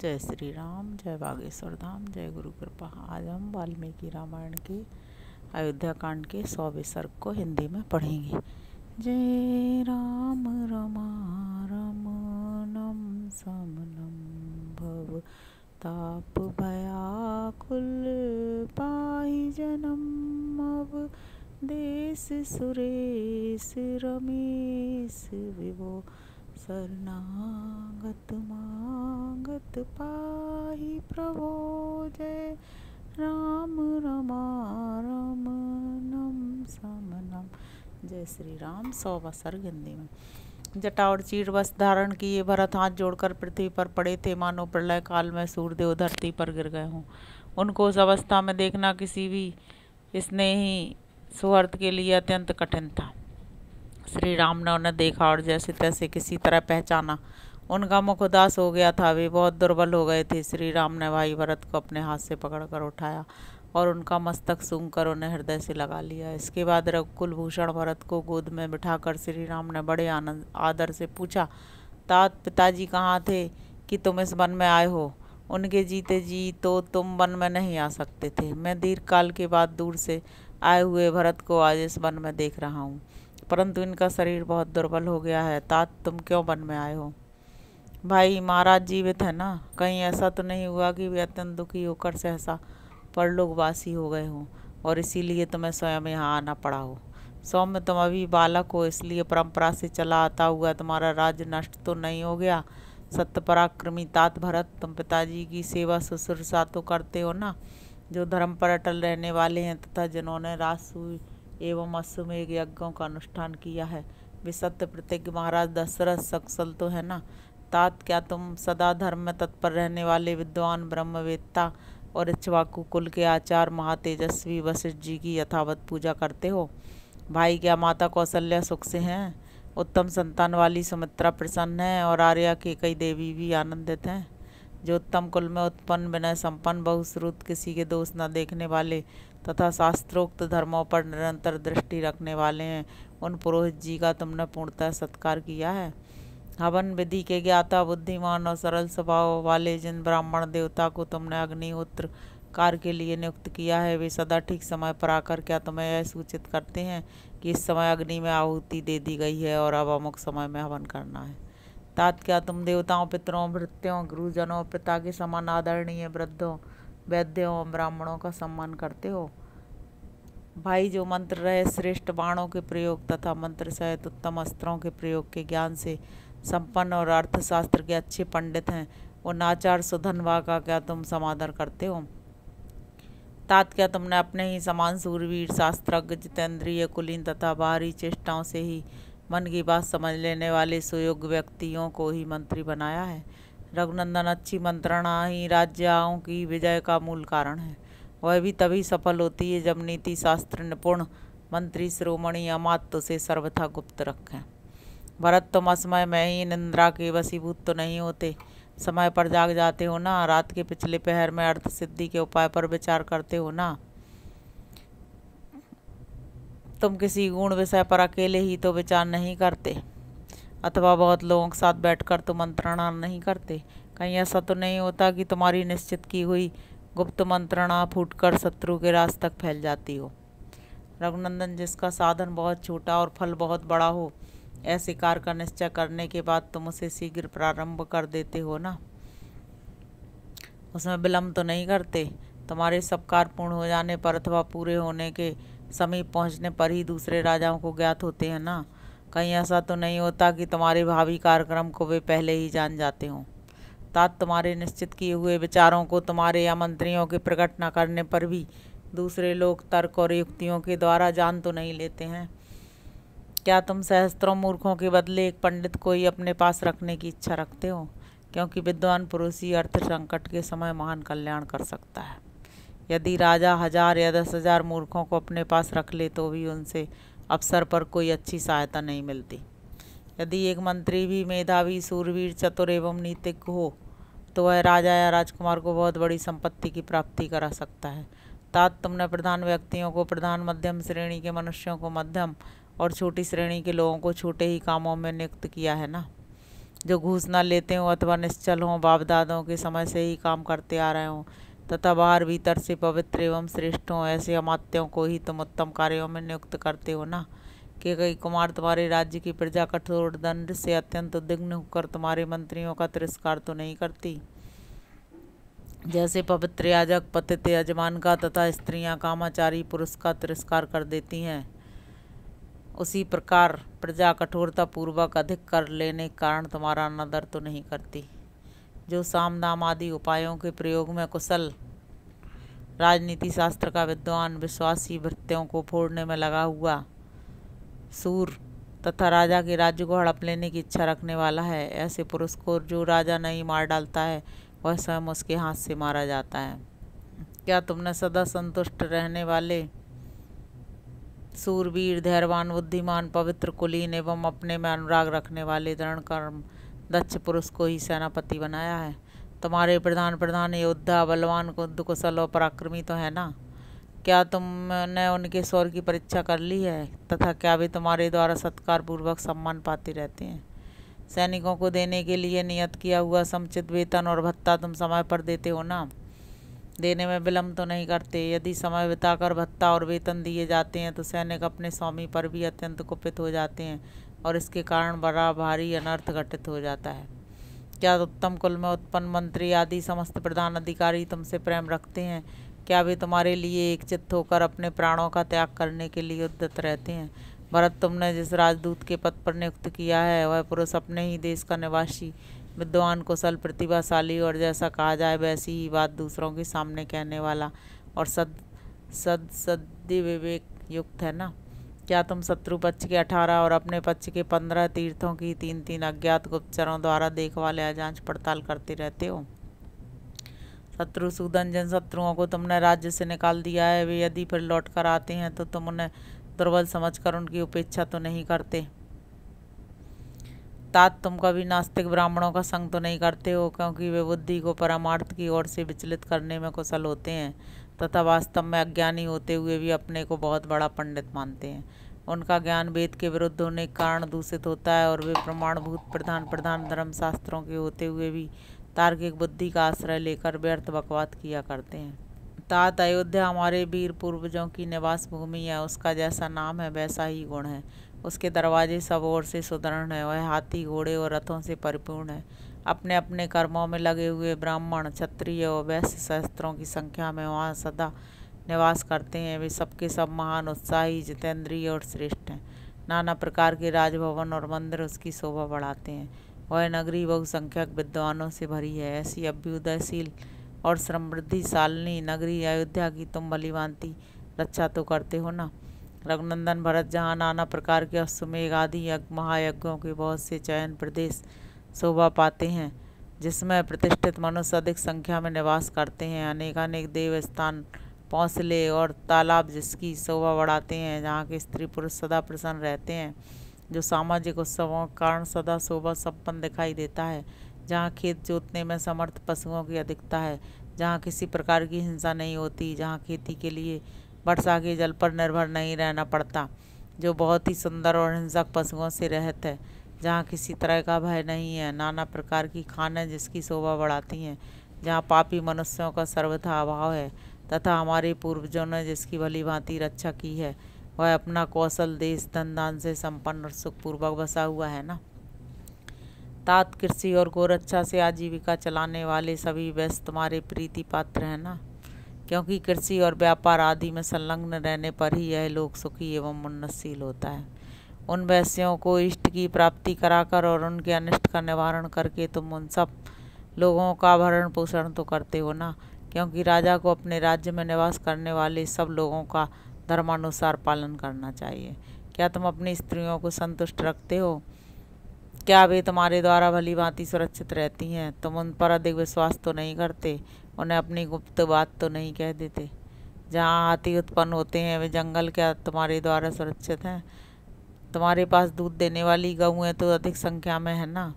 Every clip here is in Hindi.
जय श्री राम, जय बागेश्वर धाम, जय गुरु कृपा। आज हम वाल्मीकि रामायण के अयोध्या कांड के 100वें सर्ग को हिंदी में पढ़ेंगे। जय राम रमारमणम समनम भव ताप भयाकुल पाहि जनम अव देश सुरेश रमेश विभो शरणागत मागत पाहि प्रभो। जय राम रमारमणम समनम। जय श्री राम। 100वां सर्ग हिंदी में। जटा और चीर वस्त्र धारण किए भरत हाथ जोड़कर पृथ्वी पर पड़े थे, मानो प्रलय काल में सूर्यदेव धरती पर गिर गए हों। उनको उस अवस्था में देखना किसी भी स्नेही सुहृद के लिए अत्यंत कठिन था। श्री राम ने उन्हें देखा और जैसे तैसे किसी तरह पहचाना। उनका मुख उदास हो गया था, वे बहुत दुर्बल हो गए थे। श्री राम ने भाई भरत को अपने हाथ से पकड़कर उठाया और उनका मस्तक सूंघकर उन्हें हृदय से लगा लिया। इसके बाद रघुकुल भूषण भरत को गोद में बिठाकर श्री राम ने बड़े आनंद आदर से पूछा, तात पिताजी कहाँ थे कि तुम इस वन में आए हो? उनके जीते जी तो तुम वन में नहीं आ सकते थे। मैं दीर्घ काल के बाद दूर से आए हुए भरत को आज इस वन में देख रहा हूँ, परंतु इनका शरीर बहुत दुर्बल हो गया है। तात तुम क्यों वन में आए हो? भाई महाराज जीवित है ना? कहीं ऐसा तो नहीं हुआ कि वे अत्यंत दुखी होकर सहसा परलोकवासी हो गए हों और इसीलिए तुम्हें स्वयं यहाँ आना पड़ा हो? सौम्य तुम अभी बालक हो, इसलिए परंपरा से चला आता हुआ तुम्हारा राज्य नष्ट तो नहीं हो गया। सत्य पराक्रमी तात भरत, तुम पिताजी की सेवा शुश्रूषा तो करते हो ना? जो धर्म पर अटल रहने वाले हैं तथा जिन्होंने राजसूय एवं अश्वमेघ यज्ञों का अनुष्ठान किया है, वे सत्य प्रतिज्ञ महाराज दशरथ सक्सल तो है ना? तात क्या तुम सदा धर्म में तत्पर रहने वाले विद्वान ब्रह्मवेत्ता और इक्ष्वाकु कुल के आचार्य महातेजस्वी वशिष्ठ जी की यथावत पूजा करते हो? भाई क्या माता कौशल्या सुख से हैं? उत्तम संतान वाली सुमित्रा प्रसन्न है और आर्या के कई देवी भी आनंदित हैं। जो उत्तम कुल में उत्पन्न विनय संपन्न बहुश्रुत किसी के दोष न देखने वाले तथा शास्त्रोक्त धर्मों पर निरंतर दृष्टि रखने वाले हैं, उन पुरोहित जी का तुमने पूर्णतः सत्कार किया है। हवन विधि के ज्ञाता बुद्धिमान और सरल स्वभाव वाले जिन ब्राह्मण देवता को तुमने अग्निहोत्र कार्य के लिए नियुक्त किया है, वे सदा ठीक समय पर आकर क्या तुम्हें यह सूचित करते हैं कि इस समय अग्नि में आहुति दे दी गई है और अब अमुक समय में हवन करना है? तात क्या तुम देवताओं, पितरों, भृत्यों, गुरुजनों, पिता के समान आदरणीय वृद्धों, वैद्यों, ब्राह्मणों का सम्मान करते हो? भाई जो मंत्र रहे श्रेष्ठ बाणों के प्रयोग तथा मंत्र सहित उत्तम अस्त्रों के प्रयोग के ज्ञान से संपन्न और अर्थशास्त्र के अच्छे पंडित हैं, उन आचार्य सुधनवा का क्या तुम समादर करते हो? तात क्या तुमने अपने ही समान सूरवीर, शास्त्रज्ञ, जितेंद्रिय, कुलीन तथा बाहरी चेष्टाओं से ही मन की बात समझ लेने वाले सुयोग्य व्यक्तियों को ही मंत्री बनाया है? रघुनंदन, अच्छी मंत्रणा ही राज्यों की विजय का मूल कारण है। वह भी तभी सफल होती है जब नीति शास्त्र निपुण मंत्री शिरोमणि अमात्य से सर्वथा गुप्त रखें। भरत, तुम असमय में ही निंद्रा के वशीभूत तो नहीं होते? समय पर जाग जाते हो ना? रात के पिछले पहर में अर्थ सिद्धि के उपाय पर विचार करते हो ना? तुम किसी गुण विषय पर अकेले ही तो विचार नहीं करते, अथवा बहुत लोगों के साथ बैठकर तो मंत्रणा नहीं करते? कहीं ऐसा तो नहीं होता कि तुम्हारी निश्चित की हुई गुप्त मंत्रणा फूटकर शत्रु के राज तक फैल जाती हो? रघुनंदन, जिसका साधन बहुत छोटा और फल बहुत बड़ा हो, ऐसे कार्य का निश्चय करने के बाद तुम उसे शीघ्र प्रारंभ कर देते हो ना? उसमें विलंब तो नहीं करते? तुम्हारे सब कार्य पूर्ण हो जाने पर अथवा पूरे होने के समीप पहुंचने पर ही दूसरे राजाओं को ज्ञात होते हैं ना? कहीं ऐसा तो नहीं होता कि तुम्हारे भावी कार्यक्रम को वे पहले ही जान जाते हों? तात, तुम्हारे निश्चित किए हुए विचारों को तुम्हारे या मंत्रियों के प्रकट न करने पर भी दूसरे लोग तर्क और युक्तियों के द्वारा जान तो नहीं लेते हैं? क्या तुम सहस्त्रों मूर्खों के बदले एक पंडित को ही अपने पास रखने की इच्छा रखते हो? क्योंकि विद्वान पुरुष ही अर्थ संकट के समय महान कल्याण कर सकता है। यदि राजा 1000 या 10,000 मूर्खों को अपने पास रख ले तो भी उनसे अवसर पर कोई अच्छी सहायता नहीं मिलती। यदि एक मंत्री भी मेधावी, सूरवीर, चतुर एवं नीतिज्ञ हो तो वह राजा या राजकुमार को बहुत बड़ी संपत्ति की प्राप्ति करा सकता है। तात, तुमने प्रधान व्यक्तियों को प्रधान, मध्यम श्रेणी के मनुष्यों को मध्यम और छोटी श्रेणी के लोगों को छोटे ही कामों में नियुक्त किया है ना? जो घूस न लेते हों अथवा निश्चल हों, बाप दादों के समय से ही काम करते आ रहे हों तथा बाहर भीतर से पवित्र एवं श्रेष्ठ हों, ऐसे अमात्यों को ही तुम उत्तम कार्यों में नियुक्त करते हो ना। कि कई कुमार तुम्हारे राज्य की प्रजा कठोर दंड से अत्यंत उद्विग्न होकर तुम्हारे मंत्रियों का तिरस्कार तो नहीं करती। जैसे पवित्र याजक पतित यजमान का तथा स्त्रियां कामाचारी पुरुष का तिरस्कार कर देती हैं, उसी प्रकार प्रजा कठोरता पूर्वक अधिक कर लेने के कारण तुम्हारा अनादर तो नहीं करती। जो साम दाम आदि उपायों के प्रयोग में कुशल, राजनीति शास्त्र का विद्वान, विश्वासी, भृत्यों को फोड़ने में लगा हुआ सूर तथा राजा के राज्य को हड़प लेने की इच्छा रखने वाला है, ऐसे पुरुष को जो राजा नहीं मार डालता है वह स्वयं उसके हाथ से मारा जाता है। क्या तुमने सदा संतुष्ट रहने वाले सूरवीर, धैर्यवान, बुद्धिमान, पवित्र, कुलीन एवं अपने में अनुराग रखने वाले दृढ़ कर्म दक्ष पुरुष को ही सेनापति बनाया है? तुम्हारे प्रधान योद्धा बलवान, कुशल और पराक्रमी तो है ना? क्या तुमने उनके शौर्य की परीक्षा कर ली है तथा क्या वे तुम्हारे द्वारा सत्कार पूर्वक सम्मान पाते रहते हैं? सैनिकों को देने के लिए नियत किया हुआ समुचित वेतन और भत्ता तुम समय पर देते हो ना? देने में विलम्ब तो नहीं करते। यदि समय बिताकर भत्ता और वेतन दिए जाते हैं तो सैनिक अपने स्वामी पर भी अत्यंत कुपित हो जाते हैं और इसके कारण बड़ा भारी अनर्थ घटित हो जाता है। क्या उत्तम कुल में उत्पन्न मंत्री आदि समस्त प्रधान अधिकारी तुमसे प्रेम रखते हैं? क्या वे तुम्हारे लिए एक चित्त होकर अपने प्राणों का त्याग करने के लिए उद्यत रहते हैं? भरत, तुमने जिस राजदूत के पद पर नियुक्त किया है वह पुरुष अपने ही देश का निवासी, विद्वान, कुशल, प्रतिभाशाली और जैसा कहा जाए वैसी ही बात दूसरों के सामने कहने वाला और सद्य विवेक युक्त है ना? क्या तुम शत्रु पक्ष के 18 और अपने पक्ष के 15 तीर्थों की 3-3 अज्ञात गुप्तचरों द्वारा देखभाल या जांच पड़ताल करते रहते हो? शत्रुसूदन, जिन शत्रुओं को तुमने राज्य से निकाल दिया है वे यदि फिर लौट कर आते हैं तो तुम उन्हें दुर्बल समझकर उनकी उपेक्षा तो नहीं करते? तात, तुम कभी नास्तिक ब्राह्मणों का संग तो नहीं करते हो, क्योंकि वे बुद्धि को परमार्थ की ओर से विचलित करने में कुशल होते हैं तथा वास्तव में अज्ञानी होते हुए भी अपने को बहुत बड़ा पंडित मानते हैं। उनका ज्ञान वेद के विरुद्ध होने के कारण दूषित होता है और वे प्रमाणभूत प्रधान धर्मशास्त्रों के होते हुए भी तार्किक बुद्धि का आश्रय लेकर व्यर्थ बकवाद किया करते हैं। तात, अयोध्या हमारे वीर पूर्वजों की निवास भूमि है, उसका जैसा नाम है वैसा ही गुण है। उसके दरवाजे सब ओर से सुदृढ़ है, वह हाथी, घोड़े और रथों से परिपूर्ण है। अपने अपने कर्मों में लगे हुए ब्राह्मण, क्षत्रिय और वैश्य सहस्त्रों की संख्या में वहाँ सदा निवास करते हैं। वे सबके सब महान, उत्साही, जितेंद्रिय और श्रेष्ठ हैं। नाना प्रकार के राजभवन और मंदिर उसकी शोभा बढ़ाते हैं। वह नगरी बहुसंख्यक विद्वानों से भरी है। ऐसी अभ्युदयशील और समृद्धिशालिनी नगरी अयोध्या की तुम भलीभांति रक्षा तो करते हो ना? रघुनंदन भरत, जहाँ नाना प्रकार के अश्वमेघ आदि महायज्ञों के बहुत से चयन प्रदेश शोभा पाते हैं, जिसमें प्रतिष्ठित मनुष्य अधिक संख्या में निवास करते हैं, अनेकानेक देव स्थान, पौंसले और तालाब जिसकी शोभा बढ़ाते हैं, जहाँ के स्त्री पुरुष सदा प्रसन्न रहते हैं, जो सामाजिक उत्सवों के कारण सदा शोभा संपन्न दिखाई देता है, जहाँ खेत जोतने में समर्थ पशुओं की अधिकता है, जहाँ किसी प्रकार की हिंसा नहीं होती, जहाँ खेती के लिए वर्षा के जल पर निर्भर नहीं रहना पड़ता, जो बहुत ही सुंदर और हिंसक पशुओं से रहित है, जहाँ किसी तरह का भय नहीं है, नाना प्रकार की खानें जिसकी शोभा बढ़ाती हैं, जहाँ पापी मनुष्यों का सर्वथा अभाव है तथा हमारे पूर्वजों ने जिसकी भली भांति रक्षा की है, वह अपना कौशल देश धन दान से संपन्न और सुखपूर्वक बसा हुआ है ना? तात, कृषि और गोरक्षा से आजीविका चलाने वाले सभी वैश्य तुम्हारे प्रीति पात्र हैं ना? क्योंकि कृषि और व्यापार आदि में संलग्न रहने पर ही यह लोक सुखी एवं उन्नतशील होता है। उन वैश्यों को इष्ट की प्राप्ति कराकर और उनके अनिष्ट का निवारण करके तुम उन सब लोगों का भरण पोषण तो करते हो ना? क्योंकि राजा को अपने राज्य में निवास करने वाले सब लोगों का धर्मानुसार पालन करना चाहिए। क्या तुम अपनी स्त्रियों को संतुष्ट रखते हो? क्या वे तुम्हारे द्वारा भली भांति सुरक्षित रहती हैं? तुम उन पर अधिक विश्वास तो नहीं करते, उन्हें अपनी गुप्त बात तो नहीं कह देते? जहाँ हाथी उत्पन्न होते हैं वे जंगल क्या तुम्हारे द्वारा सुरक्षित हैं? तुम्हारे पास दूध देने वाली गऊएं तो अधिक संख्या में है ना?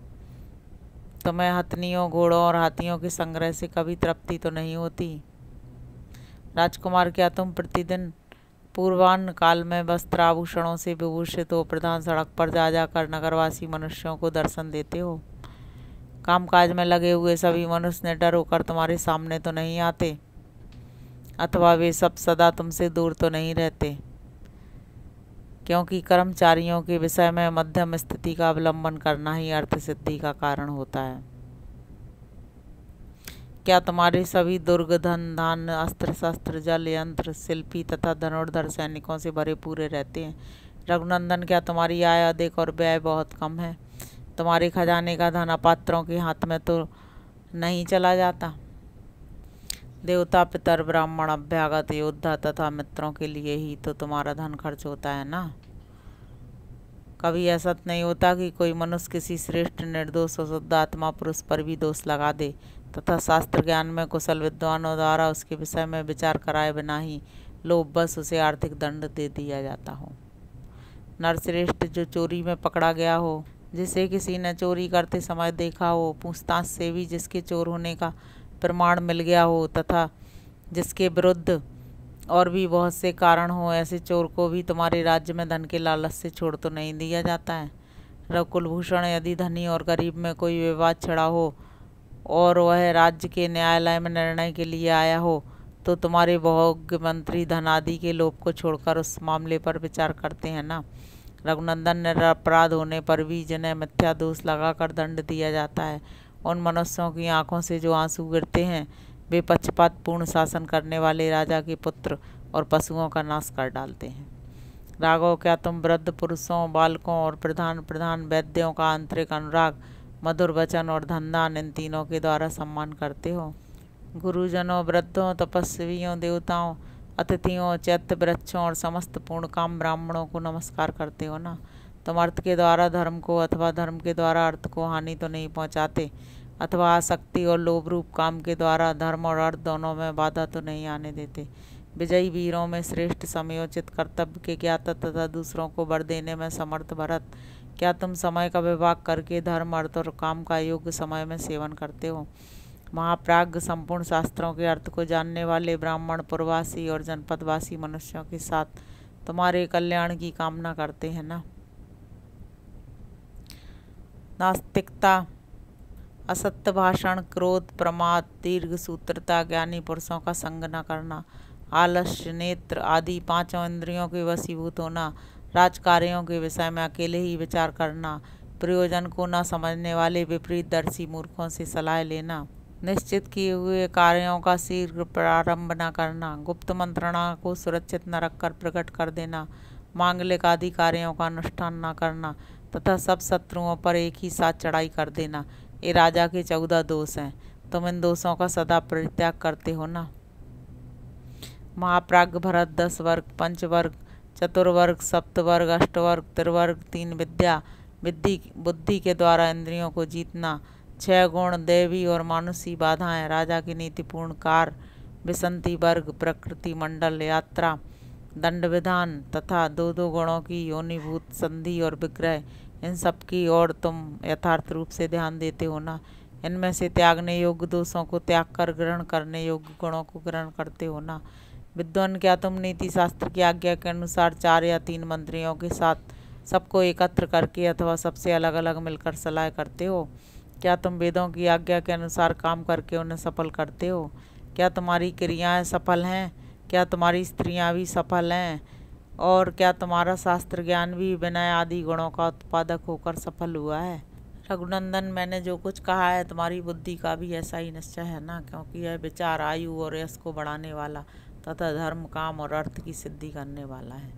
तुम्हें हथनियों, घोड़ों और हाथियों के संग्रह से कभी तृप्ति तो नहीं होती? राजकुमार, क्या तुम प्रतिदिन पूर्वाह्न काल में वस्त्र आभूषणों से विभूषित हो प्रधान सड़क पर जा जाकर नगरवासी मनुष्यों को दर्शन देते हो? कामकाज में लगे हुए सभी मनुष्य निडर होकर तुम्हारे सामने तो नहीं आते, अथवा वे सब सदा तुमसे दूर तो नहीं रहते, क्योंकि कर्मचारियों के विषय में मध्यम स्थिति का अवलंबन करना ही अर्थ सिद्धि का कारण होता है। क्या तुम्हारे सभी दुर्ग धन धान्य अस्त्र शस्त्र जल यंत्र शिल्पी तथा धनुर्धर सैनिकों से भरे पूरे रहते हैं? रघुनंदन, क्या तुम्हारी आय अधिक और व्यय बहुत कम है? तुम्हारे खजाने का धन अपात्रों के हाथ में तो नहीं चला जाता? देवता पितर ब्राह्मण अभ्यागत योद्धा तथा मित्रों के लिए ही तो तुम्हारा धन खर्च होता है ना। कभी ऐसा नहीं होता कि कोई मनुष्य किसी श्रेष्ठ निर्दोष और शुद्ध आत्मा पुरुष पर भी दोष लगा दे तथा शास्त्र ज्ञान में कुशल विद्वानों द्वारा उसके विषय में विचार कराए बिना ही लोभवश उसे आर्थिक दंड दे दिया जाता हो। नरश्रेष्ठ जो चोरी में पकड़ा गया हो, जिसे किसी ने चोरी करते समय देखा हो, पूछताछ से भी जिसके चोर होने का प्रमाण मिल गया हो तथा जिसके विरुद्ध और भी बहुत से कारण हो, ऐसे चोर को भी तुम्हारे राज्य में धन के लालच से छोड़ तो नहीं दिया जाता है। रघुकुलभूषण, यदि धनी और गरीब में कोई विवाद छिड़ा हो और वह राज्य के न्यायालय में निर्णय के लिए आया हो, तो तुम्हारे भोग्य मंत्री धन आदि के लोभ को छोड़कर उस मामले पर विचार करते हैं ना। रघुनंदन, निरपराध होने पर भी जिन्हें मिथ्या दोष लगाकर दंड दिया जाता है, उन मनुष्यों की आंखों से जो आंसू गिरते हैं, वे पक्षपात पूर्ण शासन करने वाले राजा के पुत्र और पशुओं का नाश कर डालते हैं। राघव, क्या तुम वृद्ध पुरुषों, बालकों और प्रधान वैद्यों का आंतरिक अनुराग, मधुर वचन और धनदान इन तीनों के द्वारा सम्मान करते हो? गुरुजनों, वृद्धों, तपस्वियों, देवताओं, अतिथियों, चैत्य वृक्षों और समस्त पूर्ण काम ब्राह्मणों को नमस्कार करते हो ना। तुम अर्थ के द्वारा धर्म को अथवा धर्म के द्वारा अर्थ को हानि तो नहीं पहुंचाते, अथवा आसक्ति और लोभ रूप काम के द्वारा धर्म और अर्थ दोनों में बाधा तो नहीं आने देते। विजयी वीरों में श्रेष्ठ समयोचित कर्तव्य के ज्ञाता तथा दूसरों को वर देने में समर्थ भरत, क्या तुम समय का विभाग करके धर्म अर्थ और काम का योग्य समय में सेवन करते हो? महाप्राज्ञ, संपूर्ण शास्त्रों के अर्थ को जानने वाले ब्राह्मण पुरवासी और जनपदवासी मनुष्यों के साथ तुम्हारे कल्याण की कामना करते हैं ना। नास्तिकता, असत्य भाषण, क्रोध, प्रमाद, दीर्घ सूत्रता, ज्ञानी पुरुषों का संग न करना, आलस्य, नेत्र आदि पांचों इंद्रियों के वशीभूत होना, राजकार्यों के विषय में अकेले ही विचार करना, प्रयोजन को न समझने वाले विपरीत दर्शी मूर्खों से सलाह लेना, निश्चित किए हुए कार्यों का शीघ्र प्रारंभ न करना, गुप्त मंत्रणा को सुरक्षित न रखकर प्रकट कर देना, मांगलिक आदि कार्यों का अनुष्ठान न करना तथा सब शत्रुओं पर एक ही साथ चढ़ाई कर देना, ये राजा के 14 दोष हैं। तुम इन दोषों का सदा परित्याग करते हो ना। महाप्राज्ञ भरत, 10 वर्ग, पंचवर्ग, चतुर्वर्ग, सप्तवर्ग, अष्टवर्ग, त्रिवर्ग, 3 विद्या, बुद्धि के द्वारा इंद्रियों को जीतना, 6 गुण, दैवी और मानुषी बाधाएं, राजा की नीतिपूर्ण कार्य, विसंति वर्ग, प्रकृति मंडल, यात्रा, दंड विधान तथा 2 गुणों की योनिभूत संधि और विग्रह, इन सब की ओर तुम यथार्थ रूप से ध्यान देते हो ना। इनमें से त्यागने योग्य दोषों को त्याग कर ग्रहण करने योग्य गुणों को ग्रहण करते हो ना। विद्वान, क्या तुम नीति शास्त्र की आज्ञा के अनुसार 4 या 3 मंत्रियों के साथ सबको एकत्र करके अथवा सबसे अलग अलग मिलकर सलाह करते हो? क्या तुम वेदों की आज्ञा के अनुसार काम करके उन्हें सफल करते हो? क्या तुम्हारी क्रियाएं सफल हैं? क्या तुम्हारी स्त्रियां भी सफल हैं? और क्या तुम्हारा शास्त्र ज्ञान भी विनय आदि गुणों का उत्पादक होकर सफल हुआ है? रघुनंदन, मैंने जो कुछ कहा है तुम्हारी बुद्धि का भी ऐसा ही निश्चय है ना, क्योंकि यह विचार आयु और यश को बढ़ाने वाला तथा धर्म, काम और अर्थ की सिद्धि करने वाला है।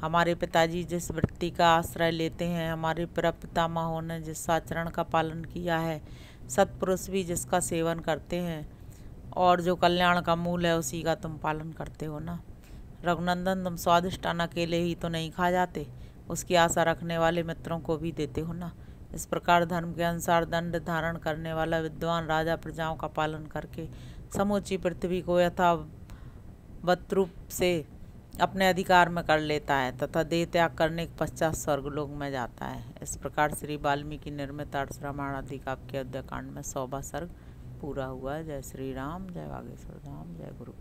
हमारे पिताजी जिस वृत्ति का आश्रय लेते हैं, हमारे प्रपितामहों ने जिस आचरण का पालन किया है, सत्पुरुष भी जिसका सेवन करते हैं और जो कल्याण का मूल है उसी का तुम पालन करते हो ना। रघुनंदन, तुम स्वादिष्ट अन्न अकेले ही तो नहीं खा जाते, उसकी आशा रखने वाले मित्रों को भी देते हो ना। इस प्रकार धर्म के अनुसार दंड धारण करने वाला विद्वान राजा प्रजाओं का पालन करके समूची पृथ्वी को यथावत रूप से अपने अधिकार में कर लेता है तथा देह त्याग करने के पश्चात स्वर्गलोक में जाता है। इस प्रकार श्री वाल्मीकि निर्मित आर्ष रामायण आदि काव्य के अयोध्या कांड में 100वां सर्ग पूरा हुआ। जय श्री राम, जय बागेश्वर धाम, जय गुरु।